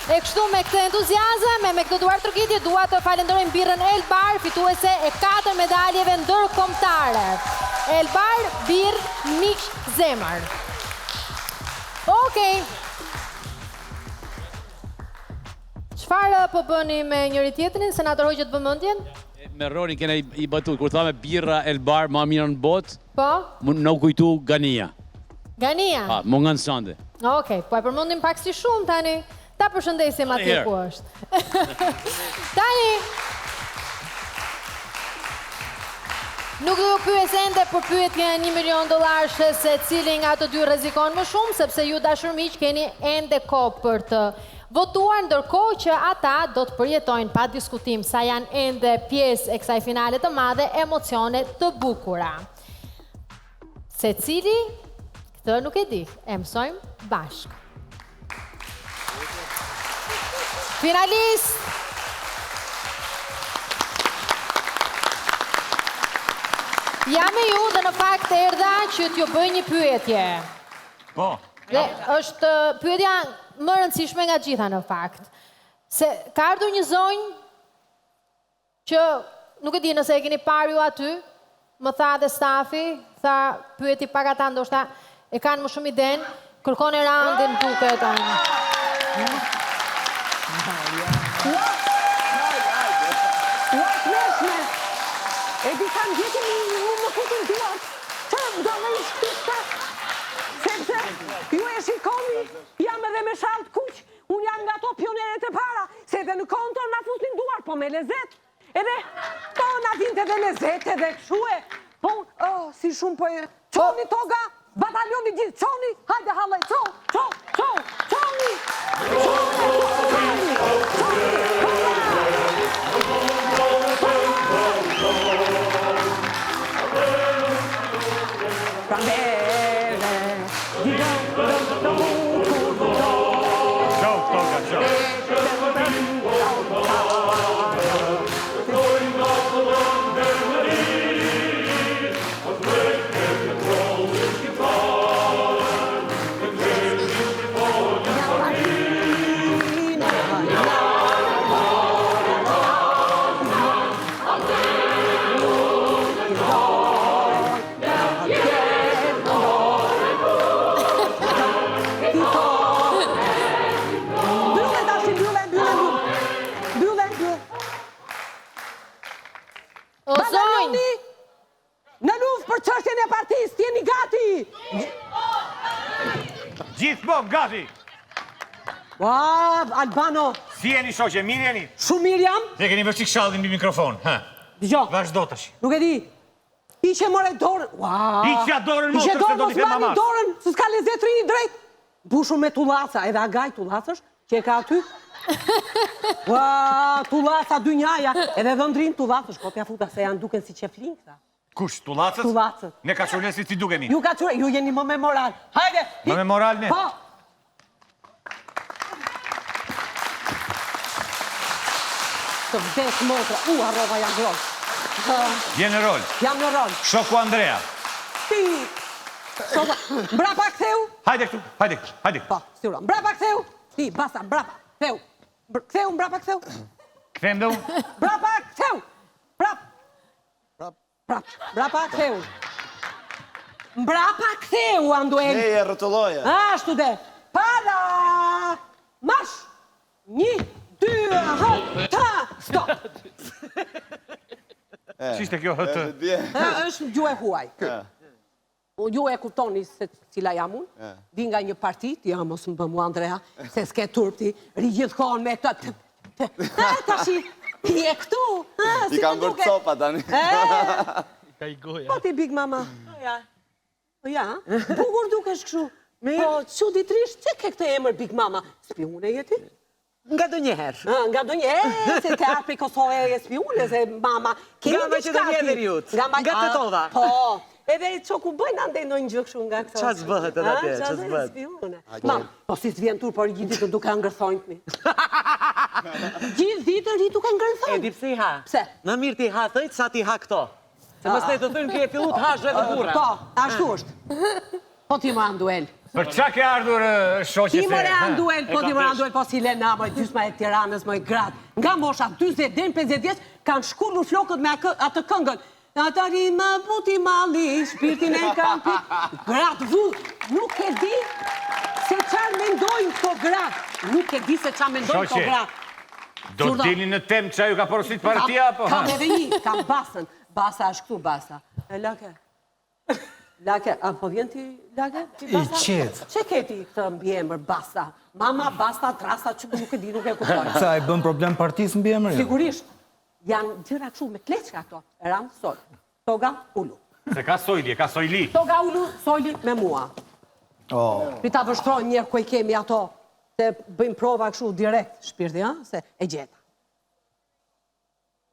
E kështu me këtë entuziazëm e me këtë duar trokitje dua të falenderojmë birrën Elbar, fituese e 4 medaljeve ndërkombëtare. Elbar, birr, miq, zemër. Okej. Çfarë po bëni me njëri tjetrin, senator Hoxha, të vëmendjen? Me Ronin kena i batut, kur thame birra Elbar ma mirë në botë, Po? në kujtu Gania. Gania? Pa, më nga në sande. Okej, po e përmendim pak si shumë tani. Ta përshëndesim atje ku është. Tani, nuk do pyes ende për pyetje $1 milion se cili nga të dy rrezikon më shumë, sepse ju dashur miq keni ende kohë për të votuar, ndërkohë që ata do të përjetojnë pa diskutim sa janë ende pjesë e kësaj finale të madhe, emocione të bukura. Secili, këtë nuk e di, e mësojmë bashkë. Finalist! Jam me ju dhe në fakt erdha që t'ju bëj një pyetje. Po. Dhe është pyetja më rëndësishme nga gjitha në fakt. Se ka ardhur një zonjë që nuk e di nëse e keni parë ju aty, më tha dhe stafi, tha pyeti pak ata ndoshta e kanë më shumë iden, kërkon e randin duket anë. E di kam gjithë më kutin duat, që do me i shkista, sepse ju e shikoni, jam edhe me shalt kuq, unë jam nga to pioneret e para, se edhe në kontor na fusnin duar, po me lezet, edhe po na vinte edhe lezet edhe këshue, po, si shumë po e, qoni toga, batalioni gjithë, qoni, hajde halaj, qoni, Gjithmonë gati! Wow, Albano! Si jeni shoqe, mirë jeni? Shumë mirë jam? Se keni vërçik shallin mbi mikrofon, ha? Dgjoj. Vazhdo tash. Nuk e di. Hiqe more dorën. Wow! Hiqja dorën motër se do t'i them mamas. Dorën, se s'ka lezet rini drejt. Bushur me tullaca, edhe agaj tullacash, që e ka aty. Wow, tullaca dynjaja, edhe dhëndrin tullacash, kopja futa se janë duken si qeflin këta. Kush, tullacët? Tullacët. Ne kaçurnesit si dukemi? Ju kaçurnesit, ju jeni më me moral. Hajde! Më me moral ne? Po! Të vdes motra, harrova jam rol. Je në rol? Jam në rol. Shoku Andrea? Ti! Mbrapa ktheu? Hajde këtu, hajde. Po, sigurisht. Mbrapa ktheu? Ti, basta, mbrapa, ktheu. Ktheu, mbrapa ktheu? Kthem dhe unë? Mbrapa ktheu! Mbrapa ktheu. Mbrapa ktheu, Anduel. Ne e rrotulloja. Ashtu dhe. Para! Marsh! 1, 2, hëta! Stop! Qishte kjo hëtë? është gjuhë e huaj. Ju e kuptoni se cila jam unë, di nga një partit, ja mos më bëmu Andrea, se s'ke turpti, ri gjithkon me këtë. Tashi, ti e këtu. I kam bërë copa tani. Ka i goja. Po ti Big Mama. Ja, bukur dukesh kështu. Po, çuditërisht, që ke këtë emër Big Mama? Spiune jeti? Nga do njëherë. Nga do njëherë, se te apri Kosovë e spiune, se mama... Nga me që të vjetër jutë, nga të tova. Po, edhe që ku bëjnë ande në një gjëkshu nga këto. Qa zbëhet edhe te, qa zbëhet? Ma, po si s'vjen tur, por gjithë ditën duke ngërthojnë mi. Gjithë ditën rritu ka ngërthojnë. E di pse i ha? Pse? Në mirë ti ha thëjt, sa ti ha këto. Se mës ne të thënë kje fillu të hashë edhe burra. Po, ashtu është. Po ti ma Anduel, Për qa ke ardhur shoqe Ti more anduel, po ti more anduel, po si Lena, moj gjysma e Tiranës, moj gratë. Nga mosha 40 deri në 50 vjeç kanë shkullur flokët me atë këngën. Atari më buti malli, shpirtin e kam pit. Gratë vu, nuk e di se çfarë mendojnë këto gratë. Nuk e di se çfarë mendojnë këto gratë. Do të dini në temë që ju ka porosit partia, apo? Kam edhe një, kam Basën. Basa është këtu, Basa. E Lake. Lake, a po vjen ti, Lake? I qetë. Që ke ti këtë mbiemër, Basa? Mama, Basa, Trasa, që nuk e di, nuk e kuptoj. Sa i bën problem partisë mbiemër? Sigurisht, janë gjëra kështu me kleçka ato. Ram, sol. Toga, ulu. Se ka sojli, ka sojli. Toga, ulu, soli me mua. Pi ta vështrojnë njerë ku i kemi ato, se bëjmë prova kështu direkt, shpirti, se e gjeta.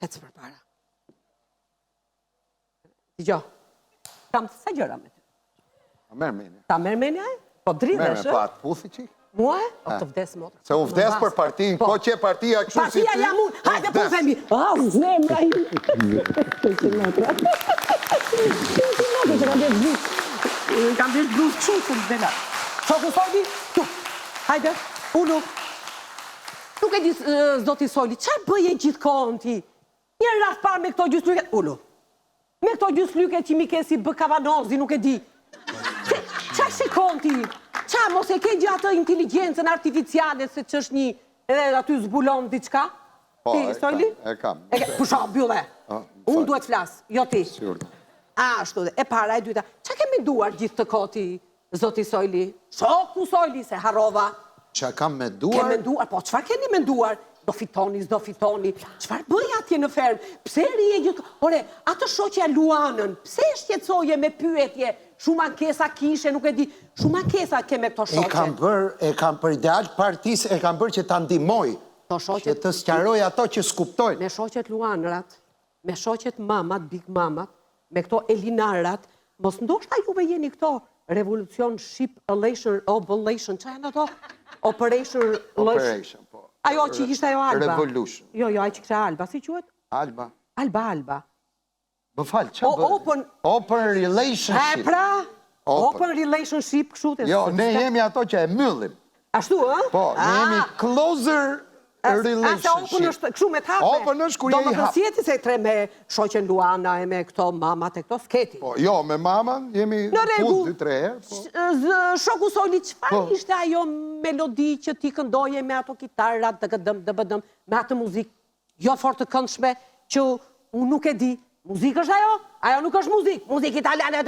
Ecë për para. Digjo, kam të sa gjëra me ty. Merë menja. Ta merë menja e? Po dridhesh, Po atë puthi që? Mua e? O të vdes motra. Se u vdes për partinë, ko që partia kështu si ty? Partia jam unë, hajde puthemi. A, u zemra i. 500 metra. 500 metra që kam vjetë bluz. Kam vjetë bluz qënë se në dhela. Shoku Soli, tu. Hajde, ulu. Nuk e di zoti Soli, qarë bëje gjithë kohën ti? Një rraf parë me këto gjysë lyket, ulu. Me këto gjysë lyket që mi ke si bë kavanozi, nuk e di. Qa shikon ti? Qa mos e ke gjatë inteligencën artificiale se që është një edhe aty zbulon diçka? Po, Ti, Soli? e kam. Pusha, bylle. Unë duhet flasë, jo ti. Sigurt. Ashtu dhe, e para e dyta. Qa ke menduar gjithë të koti, zoti Soli? Shoku Soli, se harova. Qa kam Ke menduar? menduar, po qëfar keni menduar? Do fitoni, s'do fitoni. Qëfar bëj atje në fermë? Pse rije gjithë... Ore, atë shoqja Luanën, pse shqetësoje me pyetje? Shumë ankesa kishe, nuk e di. Shumë ankesa ke me këto shoqe. E kam për ideal partisë, e kam bërë që ta ndimoj. Këto Që shoqet, të sqaroj ato që skuptojnë. me shoqet Luanërat, me shoqet mamat, big mamat, me këto Elinarat, mos ndoshta juve jeni këto Revolucion Ship Ovulation, që janë ato? Operation, po. Ajo që ishte ajo Alba. Revolution. Jo, ajo që kështë Alba, si quhet? Alba. Alba. Më falë, që bërë? Open relationship. Pra, open relationship, kështu të... Jo, ne jemi ato që e myllim. Ashtu, Po, ne jemi closer relationship. Ase open është kështu me të hape. Open është ku je i hap. Do më kësjeti se tre me shoqen Luana e me këto mamat e këto sketi. Po, jo, me maman jemi puth 2-3 herë. Shoku Soli, qëfar ishte ajo melodi që ti këndoje me ato kitarat, dëbëdëm, me atë muzikë, jo fort të këndshme, që unë nuk e di. Muzikë është ajo? Ajo nuk është muzikë. Muzikë italiane,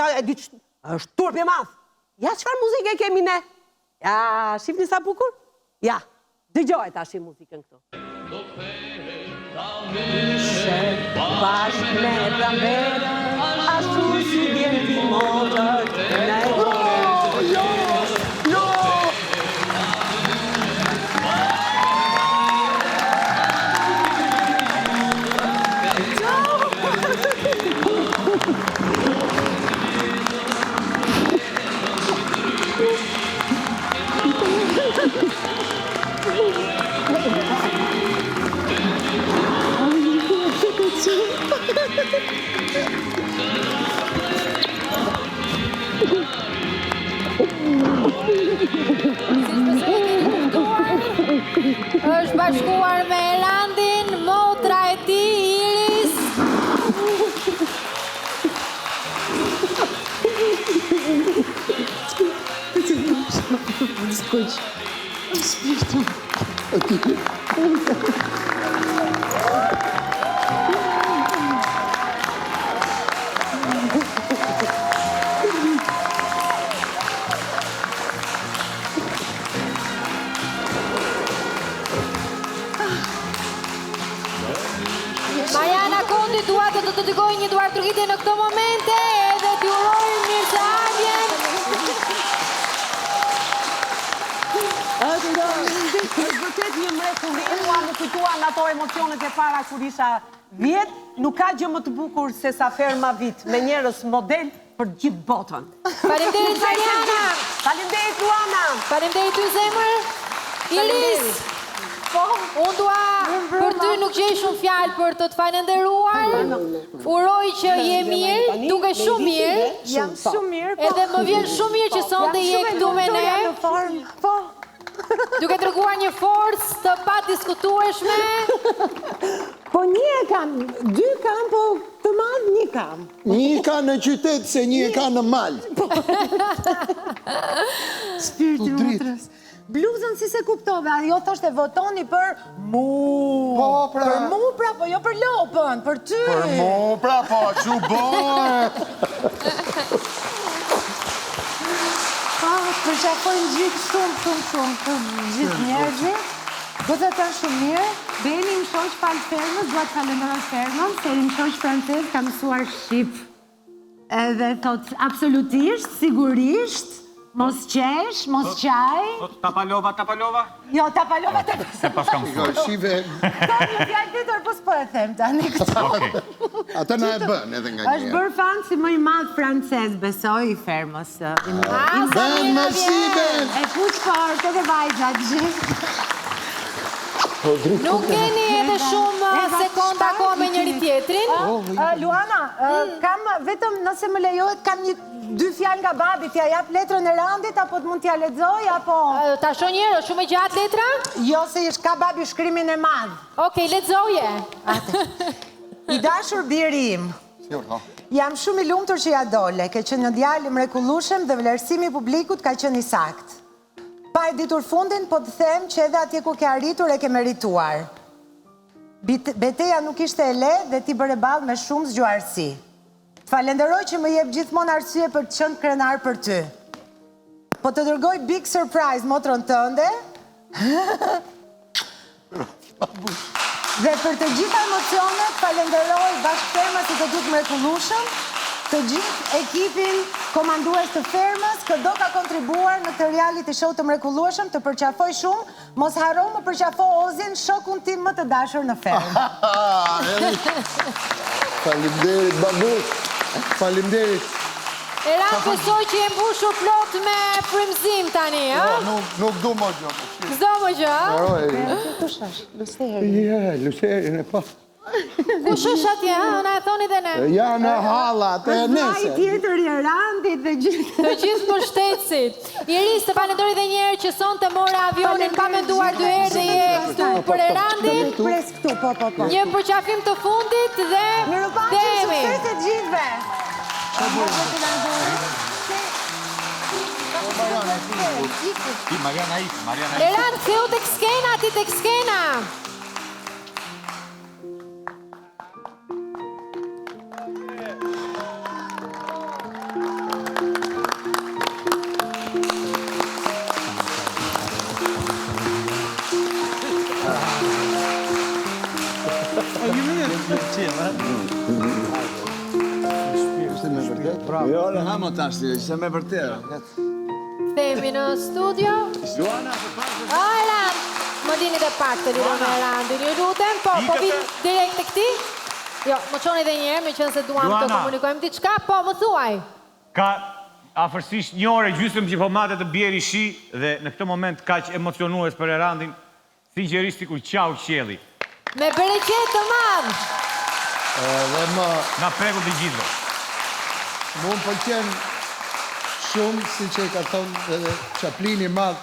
është turp i madh. Ja, qëfar muzikë e kemi ne? Ja, shifni sa bukur? Ja, dëgjoj tash muzikën këtu. Bashkë me pramberë, ashtu si vjen ti motër, në është bashkuar me Erlandin, motra e tij Iris. Mariana Kondi dua të dedikoj një duar trokitje në këto momente edhe t'ju urojmë mirëseardhjen. Është vërtet një mrekulli, mua më kujtuan ato emocionet e para kur isha 10, nuk ka gjë më të bukur se sa ferma vit, me njerëz model për gjithë botën. Faleminderit Mariana. Faleminderit Luana. Faleminderit ty zemër. Iris. Po, unë dua për ty nuk nuk gjej shumë fjalë për të falenderuar. Uroj që je mirë, duke shumë mirë. Jam shumë mirë. Edhe më vjen shumë mirë që sonte je këtu me ne. Po. Duke treguar një forcë të padiskutueshme. Po një e kam, dy kam, po të madh një kam. Një ka në qytet se një ka në mal. Spiriti motrës. Bluzën si se kuptove, ajo thoshte votoni për mu. Po, pra. Për mu, pra, po jo për lopën, për ty. Për mu, pra, po, që bërë. Përshafojnë gjithë shumë gjithë njerëzit. Do të të shumë mirë. Beni më shosh falë fermës, duat falenderoj fermën, se më shosh francez, ka mësuar shqip. Edhe thot, absolutisht, sigurisht, mos qesh, mos qaj. Tapalova? Jo, tapalova. Se pas kam Jo, shive, Ka një fjallë tjetër, po s'po e them tani këto. ata na e bën edhe nga Është bërë fan si më i madh francez, besoj, i fermës. Ben, merci, Ben. E fuq fort, edhe vajzat gjithë. Nuk keni edhe shumë sekonda kohë me njëri tjetrin. Luana, kam vetëm nëse më lejohet, kam dy fjalë nga babi, t'ja jap letrën e Randit, apo të mund t'ja lexoj, apo... Ta shonjero, shumë e gjatë letra? Jo, se ka babi shkrimin e madh. Okej, lexoje. I dashur biri im, jam shumë i lumtur që ja dole, ke qenë një djalë i mrekullueshëm dhe vlerësimi i publikut ka qenë i saktë. Pa e ditur fundin, po të them që edhe atje ku ke arritur e ke merituar. Beteja nuk ishte e lehtë dhe ti bëre ballë me shumë zgjuarsi. Të falenderoj që më jep gjithmonë arsye për të qenë krenar për ty. Po të dërgoj big surprise motrën tënde. Dhe për të gjitha emocionet, falenderoj bashkëfermës të gjithë mrekullueshëm, të gjithë ekipin komandues të fermës, që do ka kontribuar në këtë reality show të mrekullueshëm, të përqafoj shumë, mos harro më përqafo Ozin, shokun tim më të dashur në fermë. Faleminderit, babu. Faleminderit. Eran, besoj që je mbushur plot me frymëzim tani, ha? Nuk du më gjë. Zdo më gjë, ha? Kush është? Luseri. Luserin e pa. Kush është atje, ha? Na e thoni dhe ne. Ja në hallat e Ai nese. tjetër i Randit dhe gjithë. Të gjithë mbështetësit. Iris, të falenderoj dhe njerë që sonte mora avionin, pa menduar dy herë dhe je këtu për Erandin. Pres këtu, po. Një përqafim të fundit dhe Mirupafshim, themi. sukses të gjithëve. Mariana ik. Erand, këu tek skena, ti tek skena. Jo, në hamo tash, ishte me vërtetë. Themi në studio. Erand, më dini dhe pak të lidhur me Erandin, ju lutem, po vin direkt të këti? Jo, më qoni dhe njerë, me qënë se duam të komunikojmë diçka, po më thuaj. Ka afërsisht një orë gjysmë që po matet të bjeri shi dhe në këtë moment ka që emocionues për Erandin, sinqerisht sikur qau qielli. Me bereqet të madh. Dhe më... Na prekull të gjithëve. Mu më pëlqen shumë, si që ka thonë edhe Chaplini madh,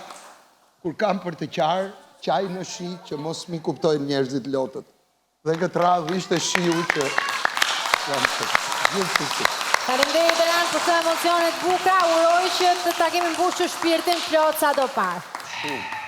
kur kam për të qarë, qaj në shi që mos mi kuptojnë njerëzit lotët. Dhe këtë radhë ishte shiu që jam të gjithë të të. Faleminderit Erand për këto emocionet bukura, uroj që të ta kemi mbushur shpirtin plot sa do parë.